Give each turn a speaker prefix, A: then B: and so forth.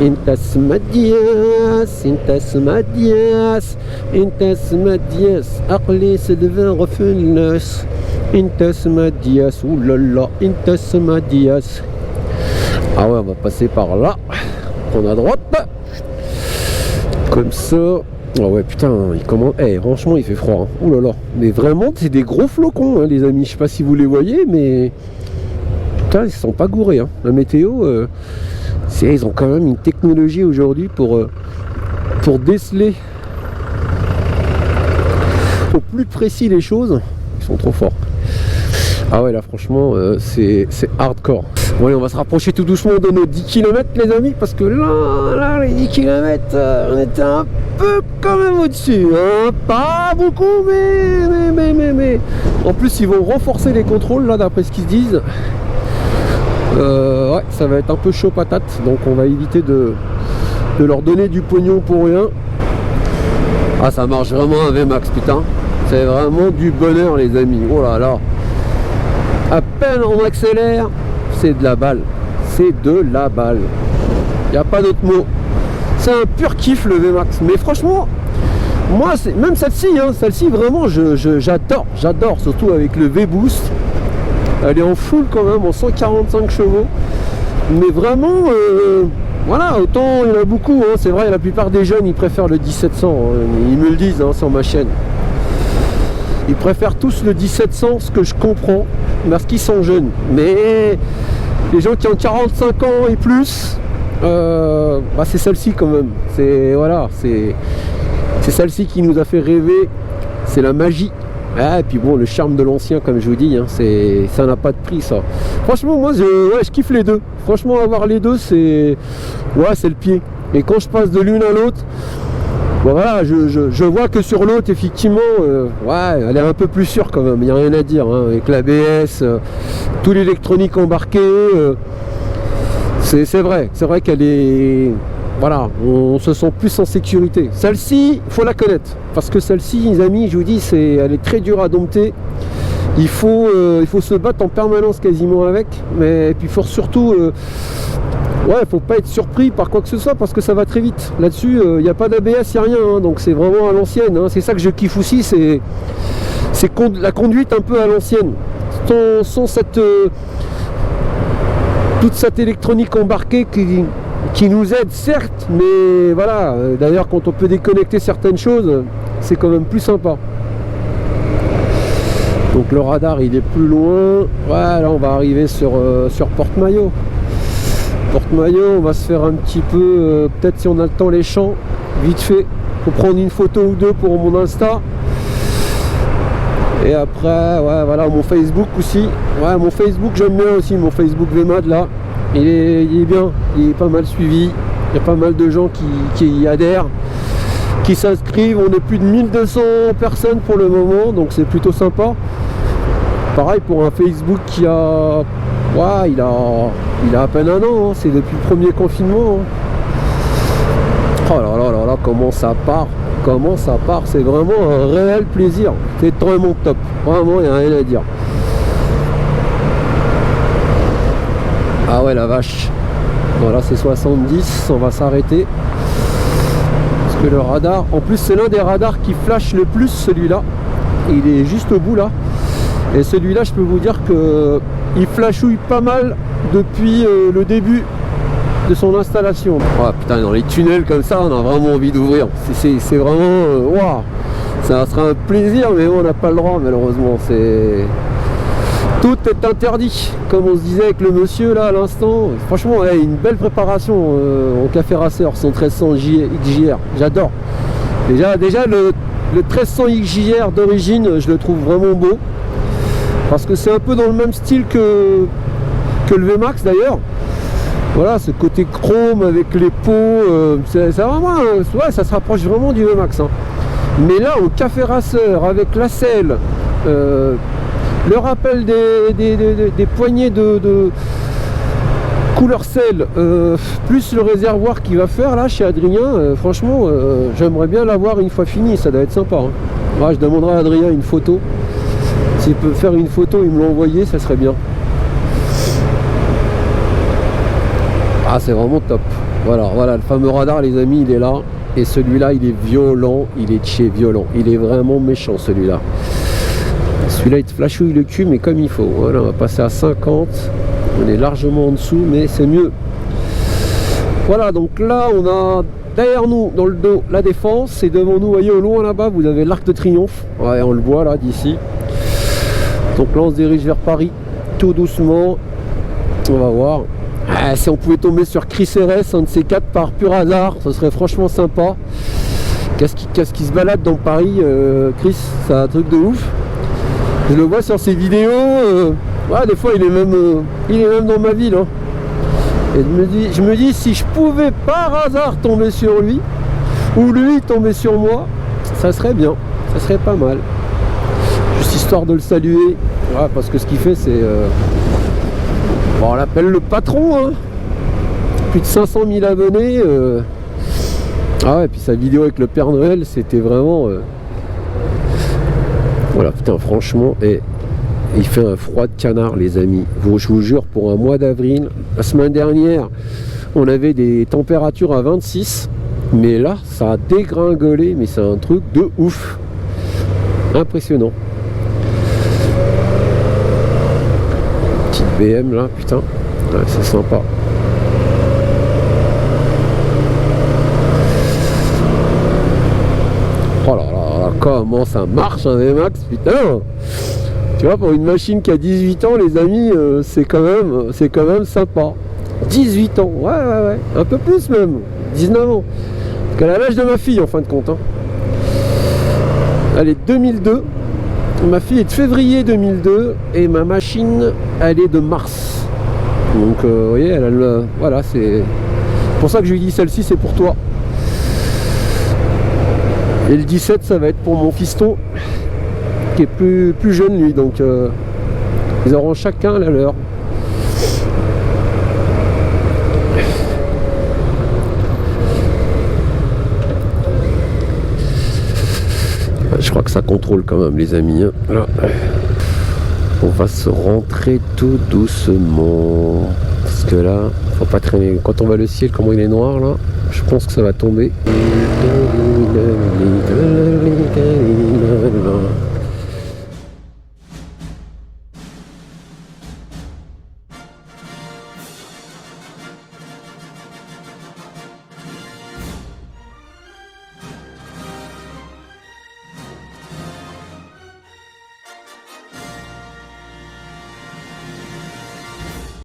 A: انت سمدياس انت سمدياس انت سمدياس عقلي سدفن فلس انت سمدياس oulala انت سمدياس. Ah ouais, on va passer par là, prendre à droite comme ça. Ah ouais, putain, il commence. Franchement, il fait froid. Hein. Ouh là là. Mais vraiment, c'est des gros flocons, hein, les amis. Je sais pas si vous les voyez, mais putain, ils sont pas gourés. Hein. La météo, ils ont quand même une technologie aujourd'hui pour déceler au plus précis les choses. Ils sont trop forts. Ah ouais, là, franchement, c'est hardcore. Bon, allez, on va se rapprocher tout doucement de nos 10 km, les amis, parce que là, les 10 km, on était un peu quand même au-dessus. Hein. Pas beaucoup, mais. En plus, ils vont renforcer les contrôles, là, d'après ce qu'ils se disent. Ouais, ça va être un peu chaud patate, donc on va éviter de leur donner du pognon pour rien. Ah, ça marche vraiment un VMAX, putain. C'est vraiment du bonheur, les amis. Oh là là. À peine on accélère, c'est de la balle. C'est de la balle. Il n'y a pas d'autre mot. C'est un pur kiff, le VMAX. Mais franchement, moi, même celle-ci, hein, celle-ci, vraiment, j'adore, surtout avec le V-Boost. Elle est en full quand même, en 145 chevaux. Mais vraiment, voilà, autant il y en a beaucoup. Hein, c'est vrai, la plupart des jeunes, ils préfèrent le 1700. Hein, ils me le disent hein, sur ma chaîne. Ils préfèrent tous le 1700, ce que je comprends, parce qu'ils sont jeunes. Mais les gens qui ont 45 ans et plus, bah c'est celle-ci quand même. C'est voilà, c'est celle-ci qui nous a fait rêver. C'est la magie. Ah, et puis bon, le charme de l'ancien, comme je vous dis, hein, ça n'a pas de prix, ça. Franchement, moi, je kiffe les deux. Franchement, avoir les deux, c'est le pied. Et quand je passe de l'une à l'autre, bon, voilà, je vois que sur l'autre, effectivement, ouais, elle est un peu plus sûre quand même. Il n'y a rien à dire, hein, avec l'ABS, tout l'électronique embarqué. C'est vrai qu'elle est... Voilà, on se sent plus en sécurité. Celle-ci, il faut la connaître. Parce que celle-ci, les amis, je vous dis, elle est très dure à dompter. Il faut se battre en permanence quasiment avec. Mais puis il faut surtout... ouais, faut pas être surpris par quoi que ce soit parce que ça va très vite. Là-dessus, il n'y a pas d'ABS, il n'y a rien. Hein, donc c'est vraiment à l'ancienne. Hein. C'est ça que je kiffe aussi, c'est la conduite un peu à l'ancienne. Sans cette... toute cette électronique embarquée qui nous aide certes, mais voilà, d'ailleurs quand on peut déconnecter certaines choses, c'est quand même plus sympa. Donc le radar il est plus loin. Ouais, là on va arriver sur Porte-Maillot. Porte-Maillot, on va se faire un petit peu, peut-être si on a le temps les champs, vite fait, pour prendre une photo ou deux pour mon Insta. Et après, ouais, voilà, mon Facebook aussi. Ouais, mon Facebook, j'aime bien aussi, mon Facebook VMAD là. Il est bien, il est pas mal suivi. Il y a pas mal de gens qui y adhèrent, qui s'inscrivent. On est plus de 1200 personnes pour le moment, donc c'est plutôt sympa. Pareil pour un Facebook qui a... Ouais, il a à peine un an, hein. C'est depuis le premier confinement. Hein. Oh là là là là, comment ça part. C'est vraiment un réel plaisir. C'est vraiment top. Vraiment, il n'y a rien à dire. Ah ouais, la vache. Voilà, c'est 70. On va s'arrêter. Parce que le radar... En plus, c'est l'un des radars qui flash le plus, celui-là. Il est juste au bout, là. Et celui-là, je peux vous dire que il flashouille pas mal depuis le début de son installation. Oh, putain, dans les tunnels comme ça, on a vraiment envie d'ouvrir. C'est vraiment... Waouh, ça sera un plaisir, mais on n'a pas le droit, malheureusement. Tout est interdit, comme on se disait avec le monsieur là à l'instant. Franchement, une belle préparation en café racer, son 1300 XJR. J'adore. Déjà le 1300 XJR d'origine, je le trouve vraiment beau. Parce que c'est un peu dans le même style que le VMAX d'ailleurs. Voilà, ce côté chrome avec les pots, c'est vraiment, ouais, ça se rapproche vraiment du VMAX. Hein. Mais là, au café racer, avec la selle, le rappel des poignées de couleur sel, plus le réservoir qu'il va faire là chez Adrien, franchement, j'aimerais bien l'avoir une fois fini, ça doit être sympa. Hein. Ouais, je demanderai à Adrien une photo. S'il peut faire une photo et me l'envoyer, ça serait bien. Ah, c'est vraiment top. Voilà, le fameux radar, les amis, il est là. Et celui-là, il est violent, il est de chez violent. Il est vraiment méchant, celui-là. Celui-là, il te flashouille le cul, mais comme il faut. Voilà, on va passer à 50. On est largement en dessous, mais c'est mieux. Voilà, donc là, on a derrière nous, dans le dos, la Défense. Et devant nous, vous voyez, au loin là-bas, vous avez l'Arc de Triomphe. Ouais, on le voit là, d'ici. Donc là, on se dirige vers Paris, tout doucement. On va voir. Ah, si on pouvait tomber sur Chris RS, un de ces quatre par pur hasard, ce serait franchement sympa. Qu'est-ce qui se balade dans Paris, Chris? C'est un truc de ouf. Je le vois sur ses vidéos. Ouais, des fois, il est même dans ma ville. Hein. Et je me dis, si je pouvais par hasard tomber sur lui, ou lui tomber sur moi, ça serait bien. Ça serait pas mal. Juste histoire de le saluer. Ouais, parce que ce qu'il fait, c'est... Bon, on l'appelle le patron, hein. Plus de 500 000 abonnés. Ah ouais, et puis sa vidéo avec le Père Noël, c'était vraiment... Voilà, putain, franchement, et il fait un froid de canard, les amis. Je vous jure, pour un mois d'avril, la semaine dernière, on avait des températures à 26, mais là, ça a dégringolé, mais c'est un truc de ouf. Impressionnant. BM là, putain, ouais, c'est sympa. Oh là là, comment ça marche un VMAX, putain. Tu vois, pour une machine qui a 18 ans, les amis, c'est quand même sympa. 18 ans, ouais, un peu plus même, 19 ans. Parce qu'elle a l'âge de ma fille en fin de compte. Hein. Elle est 2002. Ma fille est de février 2002 et ma machine, elle est de mars. Donc, vous voyez, elle a le... Voilà, c'est pour ça que je lui dis celle-ci, c'est pour toi. Et le 17, ça va être pour mon fiston, qui est plus jeune, lui. Donc, ils auront chacun la leur. Je crois que ça contrôle quand même, les amis. Hein. Voilà. On va se rentrer tout doucement. Parce que là, faut pas traîner. Quand on voit le ciel, comment il est noir là, je pense que ça va tomber.